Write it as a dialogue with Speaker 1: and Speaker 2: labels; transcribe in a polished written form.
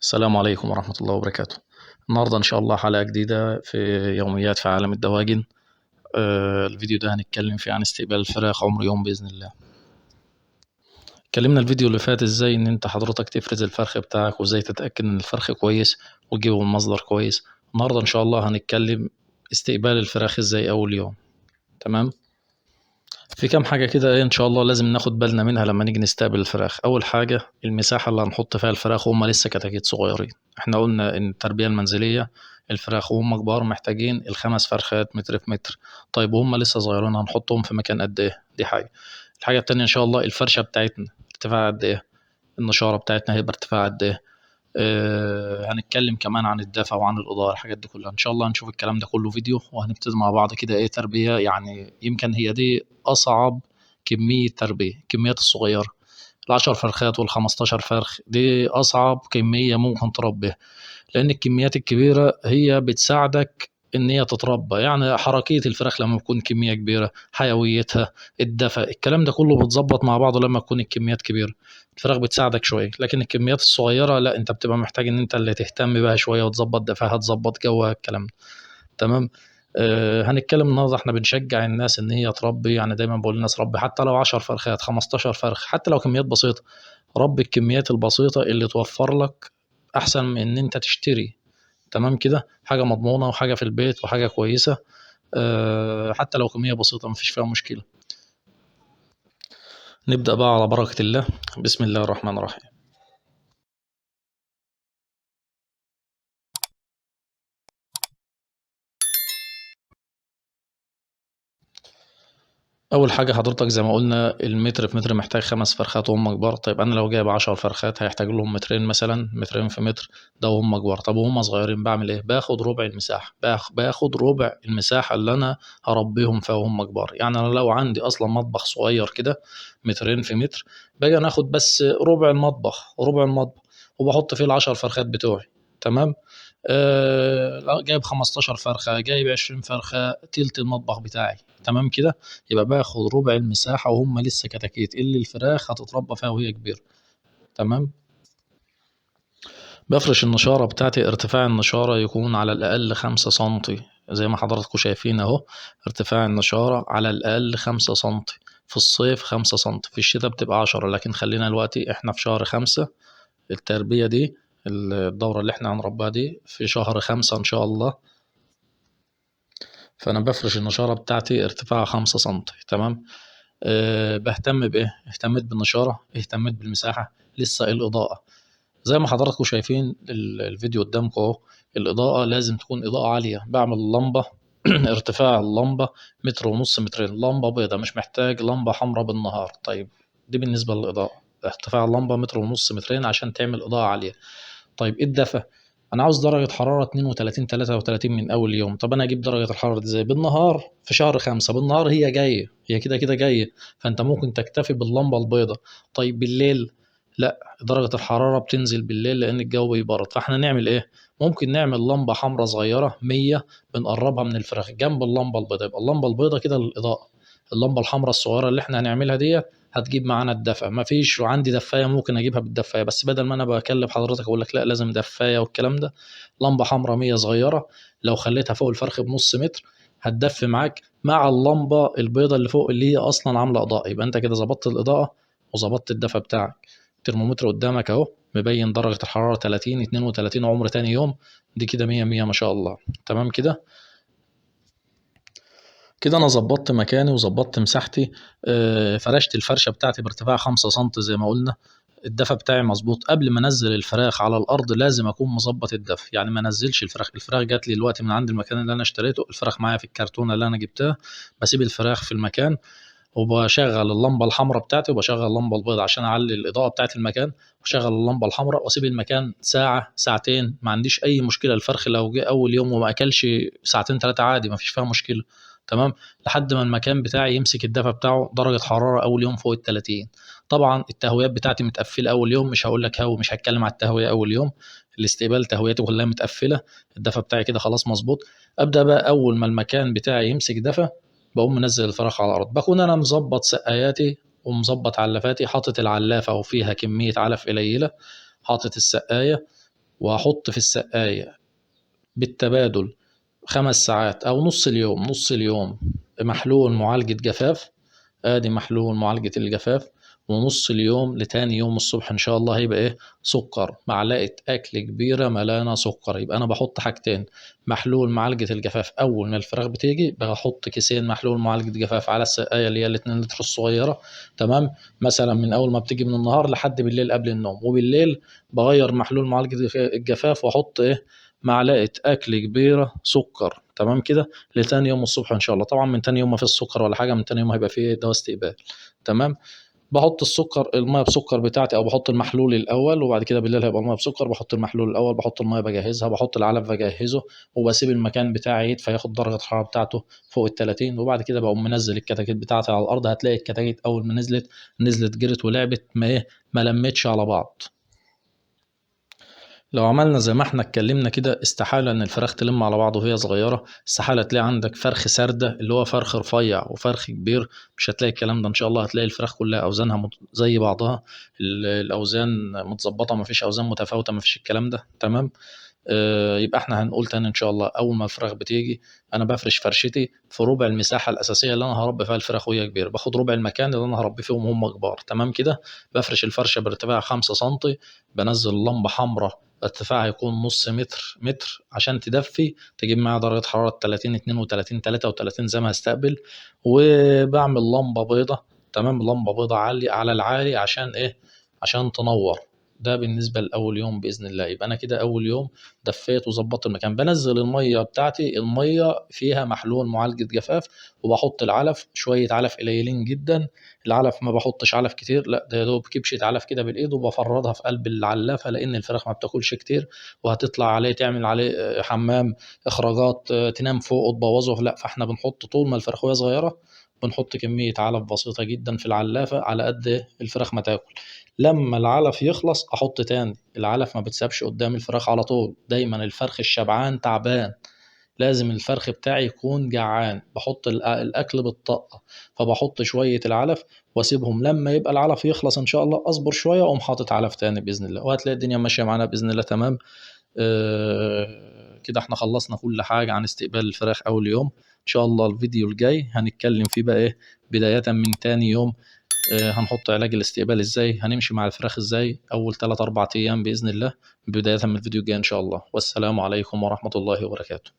Speaker 1: السلام عليكم ورحمة الله وبركاته. النهاردة إن شاء الله حلقة جديدة في يوميات في عالم الدواجن. الفيديو ده هنتكلم فيه عن استقبال الفراخ عمر يوم بإذن الله. اتكلمنا الفيديو اللي فات ازاي ان انت حضرتك تفرز الفرخ بتاعك وازاي تتأكد ان الفرخ كويس وتجيبه من مصدر كويس. النهاردة إن شاء الله هنتكلم استقبال الفراخ ازاي أول يوم. تمام. في كام حاجة كده إن شاء الله لازم ناخد بالنا منها لما نيجي نستقبل الفراخ. أول حاجة المساحة اللي هنحط فيها الفراخ وهم لسه كتاكيت صغيرين. احنا قلنا إن التربية المنزلية الفراخ وهم كبار محتاجين الخمس فرخات متر في متر. طيب وهم لسه صغيرين هنحطهم في مكان قد إيه؟ دي حاجة. الحاجة التانية إن شاء الله الفرشة بتاعتنا ارتفاعها قد إيه؟ النشارة بتاعتنا هيبقى ارتفاعها قد إيه؟ هنتكلم كمان عن الدفع وعن الإضاءة الحاجات دي كلها إن شاء الله هنشوف الكلام ده كله فيديو وهنبتدي مع بعض كده إيه تربية يعني يمكن هي دي أصعب كمية تربية الكميات الصغيرة. العشر فرخات والخمستاشر فرخ دي أصعب كمية ممكن تربيها. لأن الكميات الكبيرة هي بتساعدك إن هي تتربى يعني حركية الفراخ لما تكون كمية كبيرة حيويتها الدفء الكلام ده كله بتظبط مع بعضه لما تكون الكميات كبيرة. الفراخ بتساعدك شوية لكن الكميات الصغيرة لا انت بتبقى محتاج ان انت اللي تهتم بها شوية وتظبط دفاها تظبط جوها الكلام ده. تمام. هنتكلم النهارده احنا بنشجع الناس ان هي تربي يعني دايما بقول للناس ربي حتى لو 10 فرخات 15 فرخ حتى لو كميات بسيطة. ربي الكميات البسيطة اللي توفر لك احسن من ان انت تشتري. تمام كده حاجة مضمونة وحاجة في البيت وحاجة كويسة. حتى لو كمية بسيطة مفيش فيها مشكلة. نبدأ بقى على بركة الله. بسم الله الرحمن الرحيم. أول حاجة حضرتك زي ما قلنا المتر في متر محتاج خمس فرخات وهم كبار. طيب أنا لو جايب 10 فرخات هيحتاج لهم مترين مثلا مترين في متر. ده وهم كبار. طب وهم صغيرين بعمل إيه؟ باخد ربع المساحة باخد ربع المساحة اللي أنا هربيهم فيها وهم كبار. يعني أنا لو عندي أصلا مطبخ صغير كده مترين في متر باجي أنا آخد بس ربع المطبخ وربع المطبخ وبحط فيه العشر فرخات بتوعي. تمام. جايب 15 فرخة جايب 20 فرخة تلت المطبخ بتاعي. تمام كده. يبقى باخد ربع المساحة وهم لسه كتاكيت اللي الفراخ هتتربى فيها وهي كبيرة. تمام. بفرش النشارة بتاعتي ارتفاع النشارة يكون على الأقل 5 سنتي. زي ما حضراتكم شايفين اهو. ارتفاع النشارة على الأقل 5 سنتي. في الصيف 5 سنتي في الشتاء بتبقى 10 لكن خلينا دلوقتي احنا في شهر 5. التربية دي الدورة اللي احنا هنربيها دي في شهر 5 إن شاء الله. فأنا بفرش النشارة بتاعتي ارتفاعها 5 سنتي. تمام. بهتم بإيه؟ اهتميت بالنشارة اهتميت بالمساحة لسه الإضاءة. زي ما حضراتكم شايفين الفيديو قدامكم اهو. الإضاءة لازم تكون إضاءة عالية بعمل اللمبة ارتفاع اللمبة متر ونص مترين لمبة بيضة مش محتاج لمبة حمراء بالنهار. طيب دي بالنسبة للإضاءة. ارتفاع اللمبة متر ونص مترين عشان تعمل إضاءة عالية. طيب ايه الدفع؟ انا عاوز درجة حرارة 32 33 من اول يوم. طب انا اجيب درجة الحرارة دي ازاي؟ بالنهار في شهر 5 بالنهار هي جاية هي كده كده جاية. فانت ممكن تكتفي باللمبة البيضاء. طيب بالليل لا درجة الحرارة بتنزل بالليل لان الجو بيبرد فاحنا نعمل ايه؟ ممكن نعمل لمبة حمراء صغيرة 100 بنقربها من الفراخ جنب اللمبة البيضاء يبقى اللمبة البيضاء كده للإضاءة. اللمبة الحمراء الصغيرة اللي احنا هنعملها دي هتجيب معانا الدفع مفيش وعندي دفاية ممكن اجيبها بالدفاية بس بدل ما انا بكلف حضرتك اقول لك لا لازم دفاية والكلام ده. لمبة حمراء 100 صغيرة لو خليتها فوق الفرخ بنص متر هتدفي معاك مع اللمبة البيضة اللي فوق اللي هي اصلا عاملة اضاءة يبقى انت كده ظبطت الاضاءة وظبطت الدفع بتاعك. الترمومتر قدامك اهو مبين درجة الحرارة 30 32 عمر تاني يوم. دي كده 100 100 ما شاء الله. تمام كده. كده انا ظبطت مكاني وظبطت مساحتي. فرشت الفرشه بتاعتي بارتفاع 5 سم زي ما قلنا. الدفا بتاعي مظبوط قبل ما انزل الفراخ على الارض لازم اكون مظبط الدفا يعني ما انزلش الفراخ جات لي دلوقتي من عند المكان اللي انا اشتريته الفراخ معايا في الكرتونه اللي انا جبتها. بسيب الفراخ في المكان وبشغل اللمبه الحمراء بتاعتي وبشغل اللمبه البيضاء عشان اعلي الاضاءه بتاعت المكان. واشغل اللمبه الحمراء واسيب المكان ساعه ساعتين ما عنديش اي مشكله الفرخ لو جه اول يوم وما اكلش ساعتين ثلاثه عادي ما فيش فيها مشكله. تمام. لحد ما المكان بتاعي يمسك الدفا بتاعه درجه حراره اول يوم فوق ال 30. طبعا التهويات بتاعتي متقفله اول يوم مش هقول لك هو مش هتكلم على التهويه اول يوم. الاستقبال تهويتي كلها متقفله. الدفا بتاعي كده خلاص مظبوط. ابدا بقى اول ما المكان بتاعي يمسك دفا بقوم منزل الفراخ على الارض بكون انا مظبط سقاياتي ومظبط علافاتي حاطط العلافه وفيها كميه علف قليله. حاطط السقايه وهحط في السقاية بالتبادل 5 ساعات أو نص اليوم محلول معالجة جفاف. ادي محلول معالجة الجفاف. ونص اليوم لتاني يوم الصبح ان شاء الله هيبقى ايه؟ سكر، معلقة اكل كبيرة ملانة سكر. يبقى انا بحط حاجتين: محلول معالجة الجفاف اول ما الفراخ بتيجي، بحط كيسين محلول معالجة جفاف على السقاية اللي هي الاتنين لتر الصغيرة. تمام. مثلا من اول ما بتيجي من النهار لحد بالليل قبل النوم. وبالليل بغير محلول معالجة الجفاف واحط ايه؟ معلقة اكل كبيرة سكر. تمام كده. لتاني يوم الصبح ان شاء الله. طبعا من تاني يوم ما فيش سكر ولا حاجه، من تاني يوم هيبقى فيه دواء استقبال. تمام. بحط السكر الميه بسكر بتاعتي، او بحط المحلول الاول وبعد كده بالليل هيبقى الميه بسكر. بحط المحلول الاول، بحط الميه بجهزها، بحط العلف بجهزه، وبسيب المكان بتاعي يدفى ياخد درجه الحراره بتاعته فوق ال 30. وبعد كده بقوم منزل الكتاكيت بتاعتي على الارض. هتلاقي الكتاكيت اول ما نزلت جرت ولعبت، ما ايه، ما لمتش على بعض. لو عملنا زي ما احنا اتكلمنا كده، استحالة ان الفراخ تلم على بعض وهي صغيرة. استحالة تلاقي عندك فرخ سردة اللي هو فرخ رفيع وفرخ كبير. مش هتلاقي الكلام ده ان شاء الله. هتلاقي الفراخ كلها اوزانها زي بعضها. الاوزان متظبطة، مفيش اوزان متفاوتة، مفيش الكلام ده. تمام. يبقى احنا هنقول تاني ان شاء الله: اول ما الفراخ بتيجي انا بفرش فرشتي في ربع المساحه الاساسيه اللي انا هربي فيها الفراخ وهي كبيره. باخد ربع المكان اللي انا هربي فيهم هم كبار. تمام كده. بفرش الفرشه بارتفاع 5 سم. بنزل لمبه حمراء ارتفاعها يكون نص متر عشان تدفي، تجيب معايا درجه حراره 30 32 33 زي ما هستقبل. وبعمل لمبه بيضه. تمام. لمبه بيضه عاليه على العالي عشان ايه؟ عشان تنور. ده بالنسبة لأول يوم بإذن الله. يبقى أنا كده أول يوم دفيت وظبطت المكان. بنزل المية بتاعتي، المية فيها محلول معالجة جفاف. وبحط العلف، شوية علف قليلين جدا. العلف ما بحطش علف كتير، لا ده يا دوب كبشة علف كده بالإيد، وبفرضها في قلب العلافة لأن الفراخ ما بتاكلش كتير. وهتطلع عليه تعمل عليه حمام إخراجات، تنام فوق وتبوظه. لا، فإحنا بنحط طول ما الفراخ وهي صغيرة بنحط كمية علف بسيطة جدا في العلافة على قد الفراخ ما تاكل. لما العلف يخلص احط تاني. العلف ما بتسابش قدام الفراخ على طول، دايما الفرخ الشبعان تعبان. لازم الفرخ بتاعي يكون جعان. بحط الاكل بالطاقة. فبحط شوية العلف واسيبهم لما يبقى العلف يخلص ان شاء الله، اصبر شوية واقوم حاطط علف تاني باذن الله، وهتلاقي الدنيا ماشية معانا باذن الله. تمام. كده احنا خلصنا كل حاجة عن استقبال الفراخ اول يوم. ان شاء الله الفيديو الجاي هنتكلم فيه بقى ايه؟ بداية من تاني يوم. هنحط علاج الاستقبال ازاي، هنمشي مع الفراخ ازاي اول 3 4 ايام باذن الله، بدايه من الفيديو الجاي ان شاء الله. والسلام عليكم ورحمه الله وبركاته.